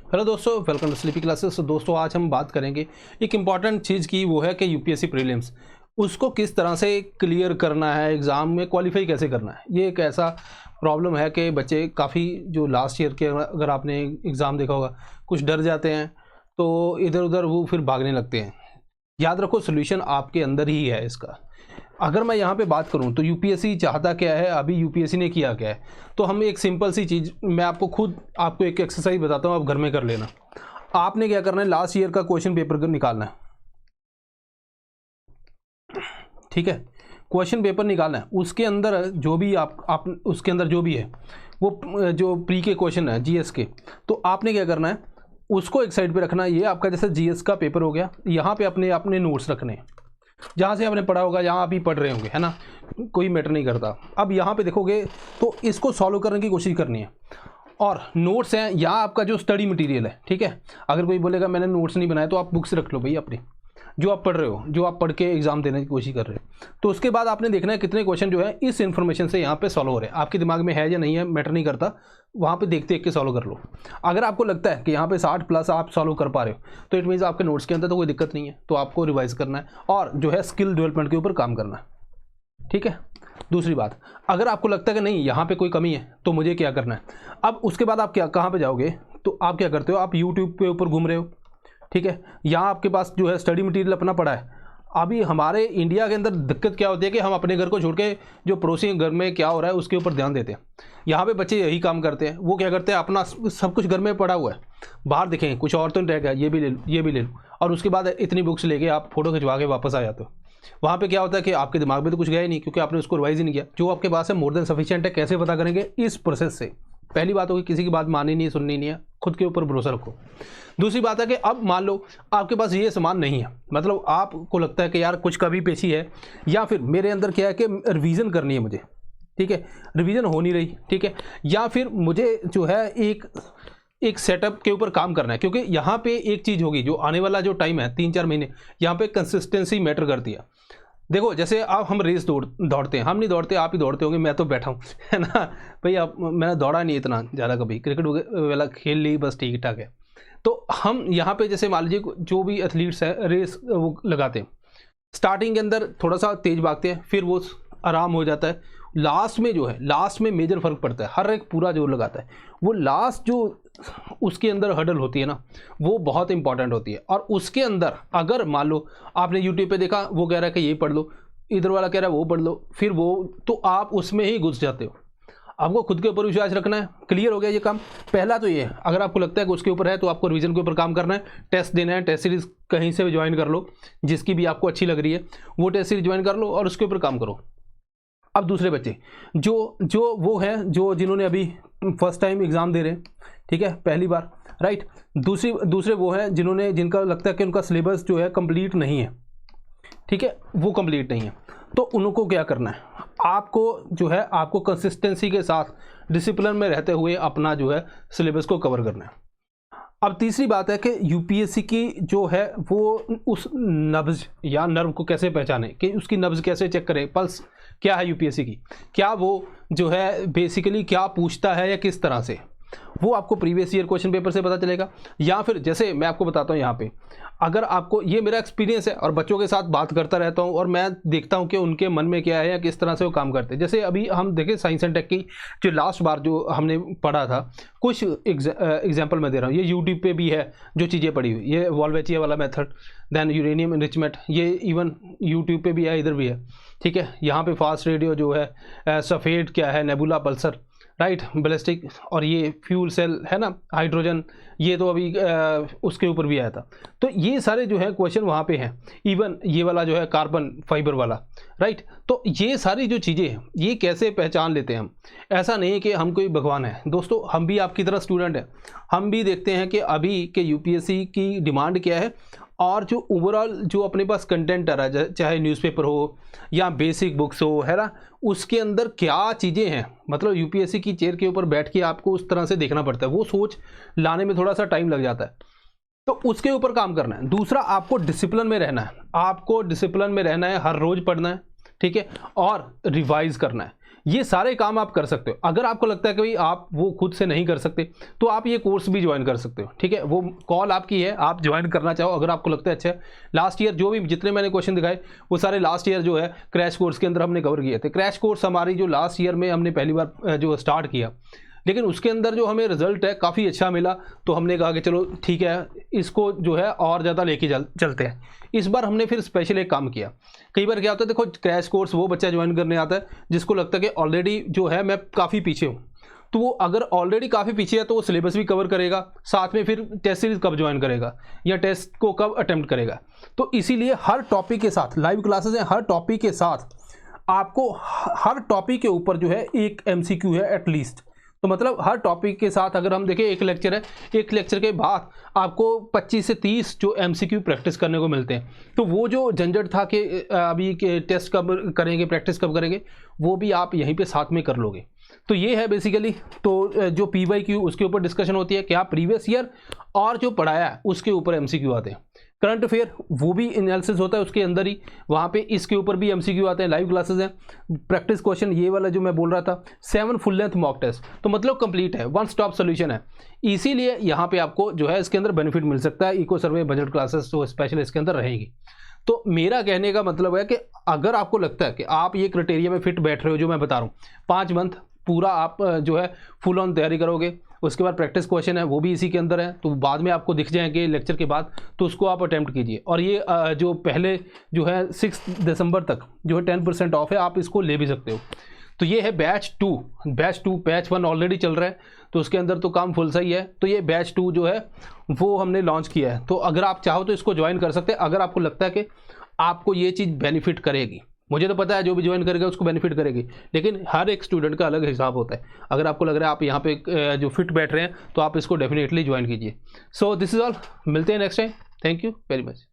Hello दोस्तों, welcome to sleepy classes. तो दोस्तों आज हम बात करेंगे एक इम्पॉर्टेंट चीज़ की, वो है कि यूपीएससी प्रीलिम्स उसको किस तरह से क्लियर करना है, एग्ज़ाम में क्वालिफाई कैसे करना है। ये एक ऐसा प्रॉब्लम है कि बच्चे काफ़ी जो लास्ट ईयर के अगर आपने एग्ज़ाम देखा होगा, कुछ डर जाते हैं तो इधर उधर वो फिर भागने लगते हैं। याद रखो, सोल्यूशन आपके अंदर ही है इसका। अगर मैं यहाँ पे बात करूँ तो यूपीएससी चाहता क्या है, अभी यूपीएससी ने किया क्या है, तो हम एक सिंपल सी चीज़, मैं आपको एक एक्सरसाइज बताता हूँ, आप घर में कर लेना। आपने क्या करना है, लास्ट ईयर का क्वेश्चन पेपर निकालना है, ठीक है। क्वेश्चन पेपर निकालना है, उसके अंदर जो भी आप उसके अंदर जो भी है वो जो प्री के क्वेश्चन है जीएस के, तो आपने क्या करना है, उसको एक साइड पे रखना है। ये आपका जैसे जीएस का पेपर हो गया, यहाँ पे अपने नोट्स रखने हैं, जहाँ से आपने पढ़ा होगा, जहाँ आप ही पढ़ रहे होंगे, है ना, कोई मैटर नहीं करता। अब यहाँ पे देखोगे तो इसको सॉल्व करने की कोशिश करनी है। और नोट्स हैं, यहाँ आपका जो स्टडी मटेरियल है, ठीक है। अगर कोई बोलेगा मैंने नोट्स नहीं बनाए, तो आप बुक्स रख लो भाई अपनी, जो आप पढ़ रहे हो, जो आप पढ़ के एग्जाम देने की कोशिश कर रहे हो। तो उसके बाद आपने देखना है कितने क्वेश्चन जो है इस इन्फॉर्मेशन से यहाँ पे सॉल्व हो रहे हैं। आपके दिमाग में है या नहीं है मैटर नहीं करता, वहाँ पे देख के सॉल्व कर लो। अगर आपको लगता है कि यहाँ पे 60+ आप सॉल्व कर पा रहे हो, तो इट मीन्स आपके नोट्स के अंदर तो कोई दिक्कत नहीं है, तो आपको रिवाइज करना है और जो है स्किल डेवलपमेंट के ऊपर काम करना है, ठीक है। दूसरी बात, अगर आपको लगता है कि नहीं यहाँ पे कोई कमी है, तो मुझे क्या करना है, अब उसके बाद आप कहाँ पे जाओगे, तो आप क्या करते हो, आप यूट्यूब के ऊपर घूम रहे हो, ठीक है। यहाँ आपके पास जो है स्टडी मटेरियल अपना पड़ा है। अभी हमारे इंडिया के अंदर दिक्कत क्या होती है कि हम अपने घर को छोड़ के जो पड़ोसी घर में क्या हो रहा है उसके ऊपर ध्यान देते हैं। यहाँ पे बच्चे यही काम करते हैं, वो क्या करते हैं, अपना सब कुछ घर में पड़ा हुआ है, बाहर देखें कुछ और तो नहीं रह गया, ये भी ले लो, ये भी ले लो, और उसके बाद इतनी बुक्स लेके आप फोटो खिंचवा के वापस आ जाते हो। वहाँ पे क्या होता है कि आपके दिमाग में तो कुछ गया ही नहीं, क्योंकि आपने उसको रिवाइज ही नहीं किया। जो आपके पास है मोर देन सफिशिएंट है। कैसे पता करेंगे, इस प्रोसेस से। पहली बात होगी, किसी की बात माननी नहीं है, सुननी नहीं है, खुद के ऊपर भरोसा रखो। दूसरी बात है कि अब मान लो आपके पास ये सामान नहीं है, मतलब आपको लगता है कि यार कुछ कभी पेशी है, या फिर मेरे अंदर क्या है कि रिवीजन करनी है मुझे, ठीक है, रिवीजन हो नहीं रही, ठीक है, या फिर मुझे जो है एक सेटअप के ऊपर काम करना है। क्योंकि यहाँ पे एक चीज़ होगी, जो आने वाला जो टाइम है 3-4 महीने, यहाँ पे कंसिस्टेंसी मैटर करती है। देखो जैसे आप हम रेस दौड़ते हैं, हम नहीं दौड़ते, आप ही दौड़ते होंगे, मैं तो बैठा हूँ, है ना भाई। आप मैंने दौड़ा नहीं इतना ज़्यादा, कभी क्रिकेट वाला खेल ली बस, ठीक ठाक है। तो हम यहाँ पे जैसे मान लीजिए जो भी एथलीट्स हैं रेस वो लगाते हैं, स्टार्टिंग के अंदर थोड़ा सा तेज भागते हैं, फिर वो आराम हो जाता है। लास्ट में जो है, लास्ट में मेजर फर्क पड़ता है, हर एक पूरा जोर लगाता है। वो लास्ट जो उसके अंदर हर्डल होती है ना, वो बहुत इंपॉर्टेंट होती है। और उसके अंदर अगर मान लो आपने यूट्यूब पे देखा, वो कह रहा है कि ये पढ़ लो, इधर वाला कह रहा है वो पढ़ लो, फिर वो, तो आप उसमें ही घुस जाते हो। आपको खुद के ऊपर विश्वास रखना है। क्लियर हो गया ये काम। पहला तो ये है, अगर आपको लगता है कि उसके ऊपर है, तो आपको रिवीजन के ऊपर काम करना है, टेस्ट देना है। टेस्ट सीरीज कहीं से भी ज्वाइन कर लो, जिसकी भी आपको अच्छी लग रही है, वो टेस्ट सीरीज ज्वाइन कर लो और उसके ऊपर काम करो। अब दूसरे बच्चे जो वो हैं, जिन्होंने अभी फर्स्ट टाइम एग्ज़ाम दे रहे हैं, ठीक है, पहली बार, राइट। दूसरे वो हैं जिनका लगता है कि उनका सिलेबस जो है कंप्लीट नहीं है, ठीक है, वो कंप्लीट नहीं है। तो उनको क्या करना है, आपको कंसिस्टेंसी के साथ डिसिप्लिन में रहते हुए अपना जो है सिलेबस को कवर करना है। अब तीसरी बात है कि यूपीएससी की जो है वो उस नब्ज या नर्व को कैसे पहचाने, कि उसकी नब्ज कैसे चेक करे, पल्स क्या है यूपीएससी की, क्या वो जो है बेसिकली क्या पूछता है या किस तरह से, वो आपको प्रीवियस ईयर क्वेश्चन पेपर से पता चलेगा। या फिर जैसे मैं आपको बताता हूँ यहाँ पे, अगर आपको, ये मेरा एक्सपीरियंस है और बच्चों के साथ बात करता रहता हूँ और मैं देखता हूँ कि उनके मन में क्या है या किस तरह से वो काम करते हैं। जैसे अभी हम देखें साइंस एंड टेक की जो लास्ट बार जो हमने पढ़ा था, कुछ एग्जाम्पल मैं दे रहा हूँ, ये यूट्यूब पे भी है जो चीज़ें पढ़ी हुई, ये वॉल्वेचिया वाला मेथड, देन यूरेनियम इनरिचमेंट, ये इवन यूट्यूब पे भी है, इधर भी है, ठीक है। यहाँ पे फास्ट रेडियो जो है, सफ़ेद क्या है, नेबुला पल्सर, राइट, बैलिस्टिक, और ये फ्यूल सेल है ना, हाइड्रोजन, ये तो अभी उसके ऊपर भी आया था। तो ये सारे जो है क्वेश्चन वहाँ पे हैं। इवन ये वाला जो है कार्बन फाइबर वाला, राइट। तो ये सारी जो चीज़ें हैं, ये कैसे पहचान लेते हैं हम। ऐसा नहीं है कि हम कोई भगवान है दोस्तों, हम भी आपकी तरह स्टूडेंट हैं। हम भी देखते हैं कि अभी के यूपीएससी की डिमांड क्या है, और जो ओवरऑल जो अपने पास कंटेंट आ रहा है, चाहे न्यूज़पेपर हो या बेसिक बुक्स हो, है ना, उसके अंदर क्या चीज़ें हैं। मतलब यूपीएससी की चेयर के ऊपर बैठ के आपको उस तरह से देखना पड़ता है, वो सोच लाने में थोड़ा सा टाइम लग जाता है, तो उसके ऊपर काम करना है। दूसरा, आपको डिसिप्लिन में रहना है, आपको डिसिप्लिन में रहना है, हर रोज़ पढ़ना है, ठीक है, और रिवाइज करना है। ये सारे काम आप कर सकते हो। अगर आपको लगता है कि भाई आप वो खुद से नहीं कर सकते तो आप ये कोर्स भी ज्वाइन कर सकते हो, ठीक है। वो कॉल आपकी है, आप ज्वाइन करना चाहो अगर आपको लगता है अच्छा है। लास्ट ईयर जो भी जितने मैंने क्वेश्चन दिखाए वो सारे लास्ट ईयर जो है क्रैश कोर्स के अंदर हमने कवर किए थे। क्रैश कोर्स हमारी जो लास्ट ईयर में हमने पहली बार जो स्टार्ट किया, लेकिन उसके अंदर जो हमें रिजल्ट है काफ़ी अच्छा मिला, तो हमने कहा कि चलो ठीक है इसको जो है और ज़्यादा लेके चलते हैं। इस बार हमने फिर स्पेशल एक काम किया। कई बार क्या होता है, देखो क्रैश कोर्स वो बच्चा ज्वाइन करने आता है जिसको लगता है कि ऑलरेडी जो है मैं काफ़ी पीछे हूँ, तो वो अगर ऑलरेडी काफ़ी पीछे है तो वो सिलेबस भी कवर करेगा, साथ में फिर टेस्ट सीरीज कब ज्वाइन करेगा या टेस्ट को कब अटेम्प्ट करेगा। तो इसीलिए हर टॉपिक के साथ लाइव क्लासेस हैं, हर टॉपिक के साथ आपको हर टॉपिक के ऊपर जो है एक MCQ है एटलीस्ट। तो मतलब हर टॉपिक के साथ अगर हम देखें एक लेक्चर है, एक लेक्चर के बाद आपको 25 से 30 जो MCQ प्रैक्टिस करने को मिलते हैं। तो वो जो झंझट था कि अभी के टेस्ट कब करेंगे, प्रैक्टिस कब करेंगे, वो भी आप यहीं पे साथ में कर लोगे। तो ये है बेसिकली। तो जो PYQ उसके ऊपर डिस्कशन होती है, क्या प्रीवियस ईयर और जो पढ़ाया है उसके ऊपर MCQ आते हैं। करंट अफेयर वो भी एनालिसिस होता है उसके अंदर ही, वहाँ पे इसके ऊपर भी MCQ आते हैं। लाइव क्लासेस हैं, प्रैक्टिस क्वेश्चन ये वाला जो मैं बोल रहा था, 7 फुल लेंथ मॉक टेस्ट, तो मतलब कंप्लीट है, वन स्टॉप सोल्यूशन है। इसीलिए यहाँ पे आपको जो है इसके अंदर बेनिफिट मिल सकता है। इको सर्वे बजट क्लासेस तो स्पेशल इसके अंदर रहेंगी। तो मेरा कहने का मतलब है कि अगर आपको लगता है कि आप ये क्राइटेरिया में फिट बैठ रहे हो जो मैं बता रहा हूँ, 5 मंथ पूरा आप जो है फुल ऑन तैयारी करोगे, उसके बाद प्रैक्टिस क्वेश्चन है वो भी इसी के अंदर है, तो बाद में आपको दिख जाएंगे लेक्चर के बाद, तो उसको आप अटेम्प्ट कीजिए। और ये जो पहले जो है 6 दिसंबर तक जो है 10% ऑफ है, आप इसको ले भी सकते हो। तो ये है बैच 2। बैच 1 ऑलरेडी चल रहा है, तो उसके अंदर तो काम फुल सही है। तो ये बैच 2 जो है वो हमने लॉन्च किया है, तो अगर आप चाहो तो इसको ज्वाइन कर सकते हैं अगर आपको लगता है कि आपको ये चीज़ बेनिफिट करेगी। मुझे तो पता है जो भी ज्वाइन करेगा उसको बेनिफिट करेगी, लेकिन हर एक स्टूडेंट का अलग हिसाब होता है। अगर आपको लग रहा है आप यहाँ पे जो फिट बैठ रहे हैं तो आप इसको डेफिनेटली ज्वाइन कीजिए। सो दिस इज़ ऑल, मिलते हैं next time. Thank you very much.